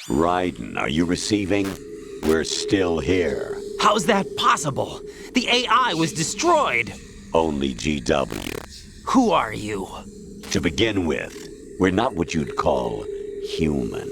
Raiden, are you receiving? We're still here. How's that possible? The AI was destroyed. Only GW. Who are you? To begin with, we're not what you'd call human.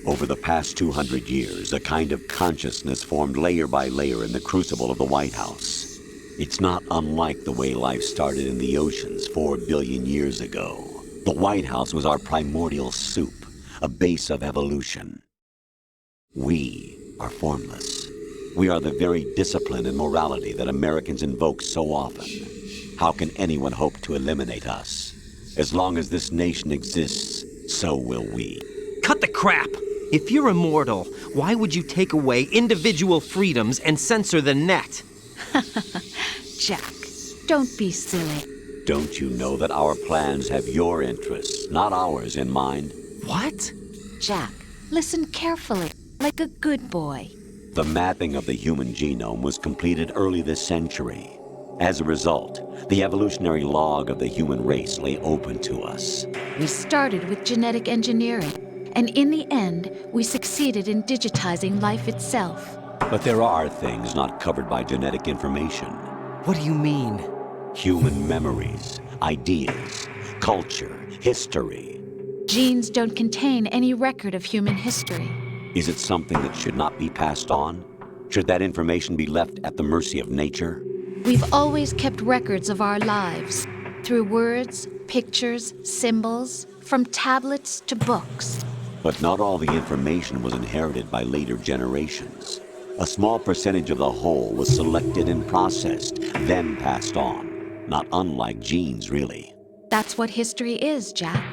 Over the past 200 years, a kind of consciousness formed layer by layer in the crucible of the White House. It's not unlike the way life started in the oceans 4 billion years ago. The White House was our primordial soup, a base of evolution. We are formless. We are the very discipline and morality that Americans invoke so often. How can anyone hope to eliminate us? As long as this nation exists, so will we. Cut the crap! If you're immortal, why would you take away individual freedoms and censor the net? Jack, don't be silly. Don't you know that our plans have your interests, not ours, in mind? What? Jack, listen carefully, like a good boy. The mapping of the human genome was completed early this century. As a result, the evolutionary log of the human race lay open to us. We started with genetic engineering, and in the end, we succeeded in digitizing life itself. But there are things not covered by genetic information. What do you mean? Human memories, ideas, culture, history. Genes don't contain any record of human history. Is it something that should not be passed on? Should that information be left at the mercy of nature? We've always kept records of our lives, through words, pictures, symbols, from tablets to books. But not all the information was inherited by later generations. A small percentage of the whole was selected and processed, then passed on. Not unlike genes, really. That's what history is, Jack.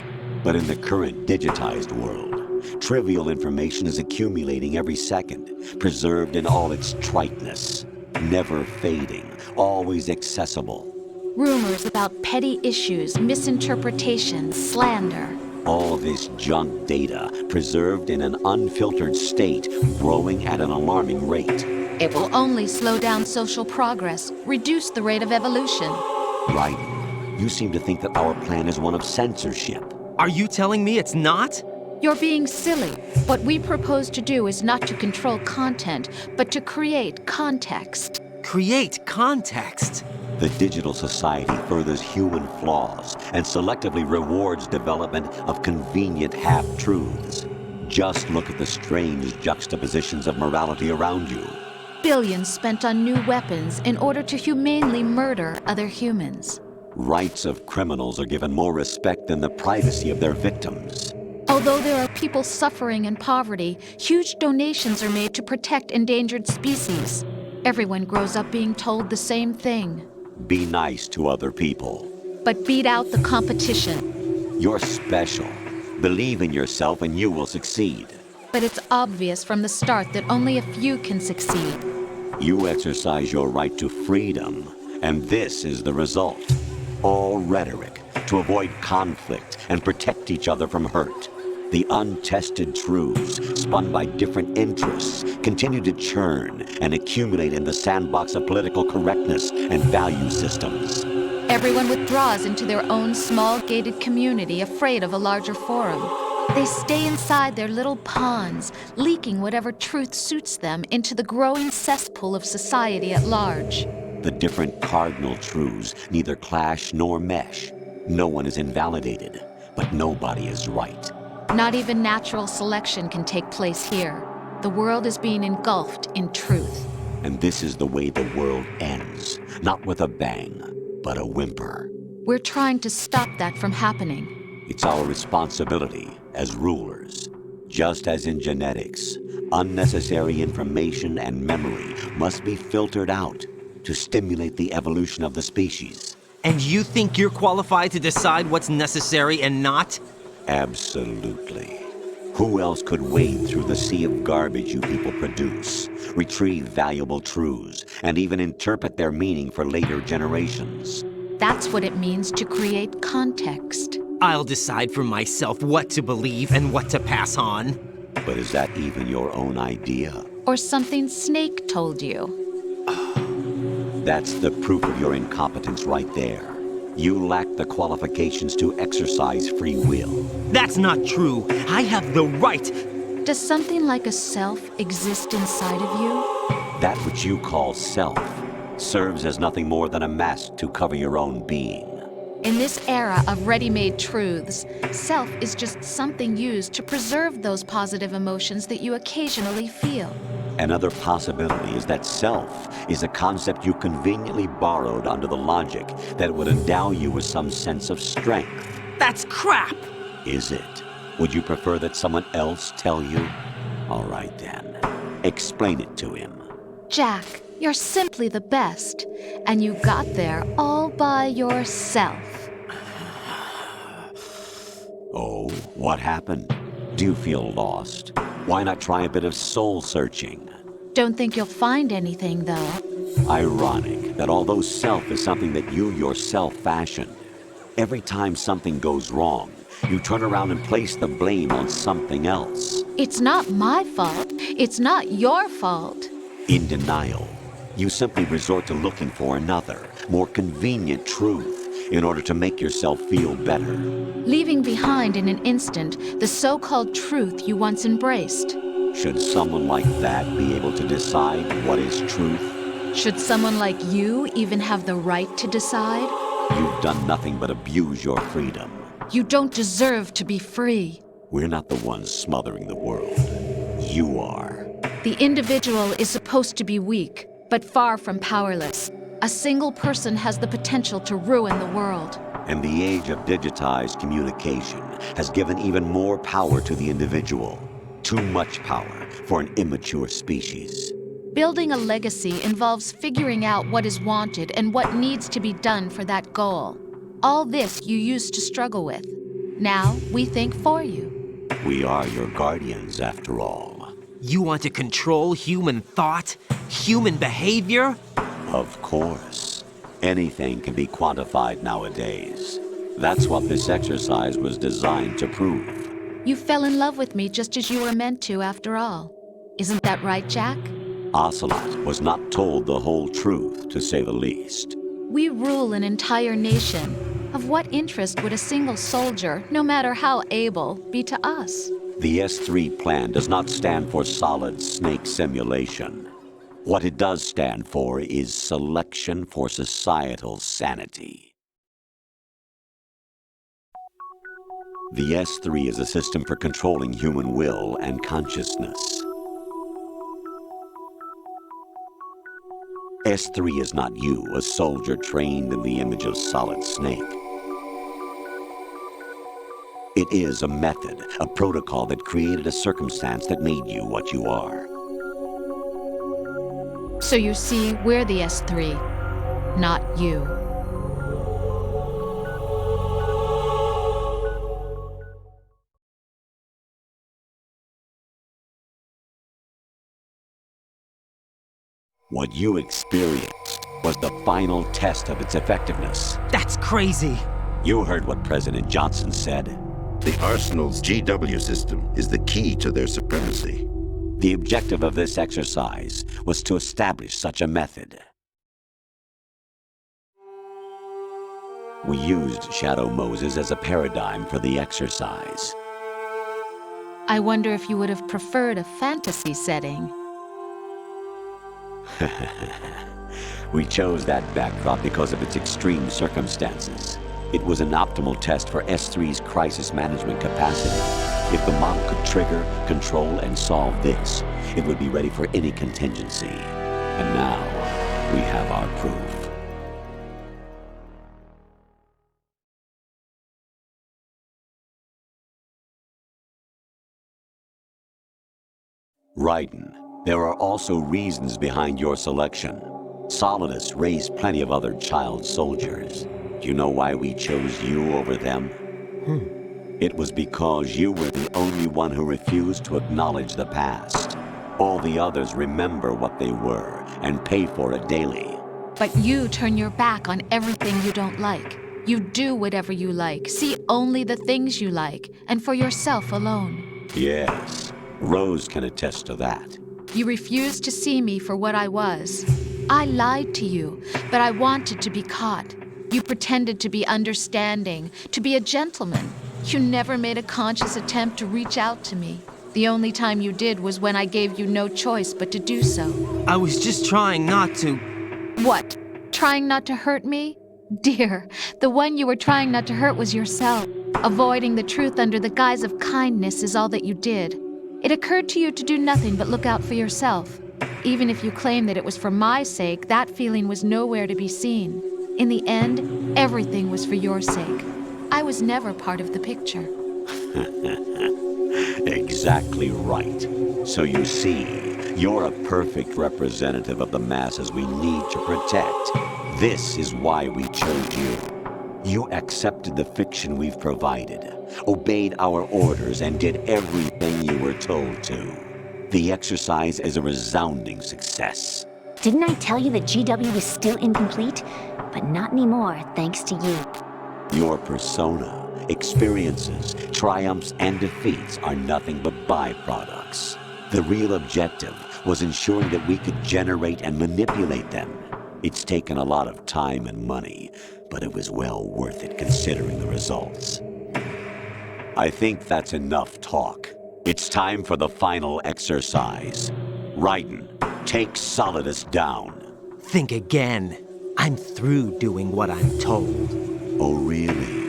But in the current digitized world, trivial information is accumulating every second, preserved in all its triteness, never fading, always accessible. Rumors about petty issues, misinterpretations, slander. All this junk data, preserved in an unfiltered state, growing at an alarming rate. It will only slow down social progress, reduce the rate of evolution. Right. You seem to think that our plan is one of censorship. Are you telling me it's not? You're being silly. What we propose to do is not to control content, but to create context. Create context? The digital society furthers human flaws and selectively rewards development of convenient half-truths. Just look at the strange juxtapositions of morality around you. Billions spent on new weapons in order to humanely murder other humans. Rights of criminals are given more respect than the privacy of their victims. Although there are people suffering in poverty, huge donations are made to protect endangered species. Everyone grows up being told the same thing. Be nice to other people. But beat out the competition. You're special. Believe in yourself and you will succeed. But it's obvious from the start that only a few can succeed. You exercise your right to freedom, and this is the result. All rhetoric to avoid conflict and protect each other from hurt. The untested truths, spun by different interests, continue to churn and accumulate in the sandbox of political correctness and value systems. Everyone withdraws into their own small gated community, afraid of a larger forum. They stay inside their little ponds, leaking whatever truth suits them into the growing cesspool of society at large. The different cardinal truths neither clash nor mesh. No one is invalidated, but nobody is right. Not even natural selection can take place here. The world is being engulfed in truth. And this is the way the world ends, not with a bang, but a whimper. We're trying to stop that from happening. It's our responsibility as rulers. Just as in genetics, unnecessary information and memory must be filtered out to stimulate the evolution of the species. And you think you're qualified to decide what's necessary and not? Absolutely. Who else could wade through the sea of garbage you people produce, retrieve valuable truths, and even interpret their meaning for later generations? That's what it means to create context. I'll decide for myself what to believe and what to pass on. But is that even your own idea? Or something Snake told you? That's the proof of your incompetence right there. You lack the qualifications to exercise free will. That's not true. I have the right. Does something like a self exist inside of you? That which you call self serves as nothing more than a mask to cover your own being. In this era of ready-made truths, self is just something used to preserve those positive emotions that you occasionally feel. Another possibility is that self is a concept you conveniently borrowed under the logic that it would endow you with some sense of strength. That's crap! Is it? Would you prefer that someone else tell you? All right then. Explain it to him. Jack, you're simply the best, and you got there all by yourself. Oh, what happened? Do you feel lost? Why not try a bit of soul searching? Don't think you'll find anything, though. Ironic that although self is something that you yourself fashioned, every time something goes wrong, you turn around and place the blame on something else. It's not my fault. It's not your fault. In denial, you simply resort to looking for another, more convenient truth in order to make yourself feel better. Leaving behind in an instant the so-called truth you once embraced. Should someone like that be able to decide what is truth? Should someone like you even have the right to decide? You've done nothing but abuse your freedom. You don't deserve to be free. We're not the ones smothering the world. You are. The individual is supposed to be weak, but far from powerless. A single person has the potential to ruin the world. And the age of digitized communication has given even more power to the individual. Too much power for an immature species. Building a legacy involves figuring out what is wanted and what needs to be done for that goal. All this you used to struggle with. Now we think for you. We are your guardians, after all. You want to control human thought? Human behavior? Of course. Anything can be quantified nowadays. That's what this exercise was designed to prove. You fell in love with me just as you were meant to, after all. Isn't that right, Jack? Ocelot was not told the whole truth, to say the least. We rule an entire nation. Of what interest would a single soldier, no matter how able, be to us? The S3 plan does not stand for solid snake simulation. What it does stand for is Selection for Societal Sanity. The S3 is a system for controlling human will and consciousness. S3 is not you, a soldier trained in the image of Solid Snake. It is a method, a protocol that created a circumstance that made you what you are. So you see, we're the S3, not you. What you experienced was the final test of its effectiveness. That's crazy. You heard what President Johnson said. The Arsenal's GW system is the key to their supremacy. The objective of this exercise was to establish such a method. We used Shadow Moses as a paradigm for the exercise. I wonder if you would have preferred a fantasy setting. We chose that backdrop because of its extreme circumstances. It was an optimal test for S3's crisis management capacity. If the model could trigger, control, and solve this, it would be ready for any contingency. And now, we have our proof. Raiden, there are also reasons behind your selection. Solidus raised plenty of other child soldiers. Do you know why we chose you over them? It was because you were the only one who refused to acknowledge the past. All the others remember what they were and pay for it daily. But you turn your back on everything you don't like. You do whatever you like, see only the things you like, and for yourself alone. Yes, Rose can attest to that. You refused to see me for what I was. I lied to you, but I wanted to be caught. You pretended to be understanding, to be a gentleman. You never made a conscious attempt to reach out to me. The only time you did was when I gave you no choice but to do so. I was just trying not to. What? Trying not to hurt me? Dear, the one you were trying not to hurt was yourself. Avoiding the truth under the guise of kindness is all that you did. It occurred to you to do nothing but look out for yourself. Even if you claim that it was for my sake, that feeling was nowhere to be seen. In the end, everything was for your sake. I was never part of the picture. Exactly right. So you see, you're a perfect representative of the masses we need to protect. This is why we chose you. You accepted the fiction we've provided, obeyed our orders, and did everything you were told to. The exercise is a resounding success. Didn't I tell you that GW was still incomplete? But not anymore, thanks to you. Your persona, experiences, triumphs, and defeats are nothing but byproducts. The real objective was ensuring that we could generate and manipulate them. It's taken a lot of time and money, but it was well worth it considering the results. I think that's enough talk. It's time for the final exercise. Raiden, take Solidus down. Think again. I'm through doing what I'm told. Oh, really?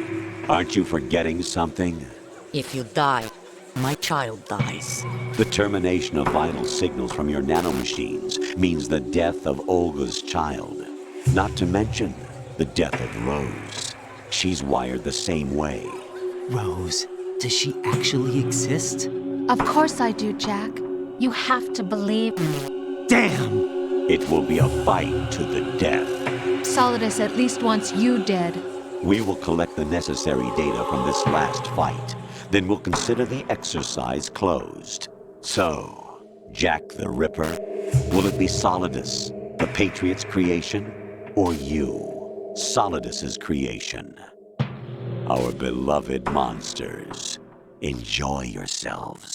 Aren't you forgetting something? If you die, my child dies. The termination of vital signals from your nanomachines means the death of Olga's child. Not to mention the death of Rose. She's wired the same way. Rose, does she actually exist? Of course I do, Jack. You have to believe me. Damn! It will be a fight to the death. Solidus at least wants you dead. We will collect the necessary data from this last fight. Then we'll consider the exercise closed. So, Jack the Ripper, will it be Solidus, the Patriot's creation, or you, Solidus's creation? Our beloved monsters, enjoy yourselves.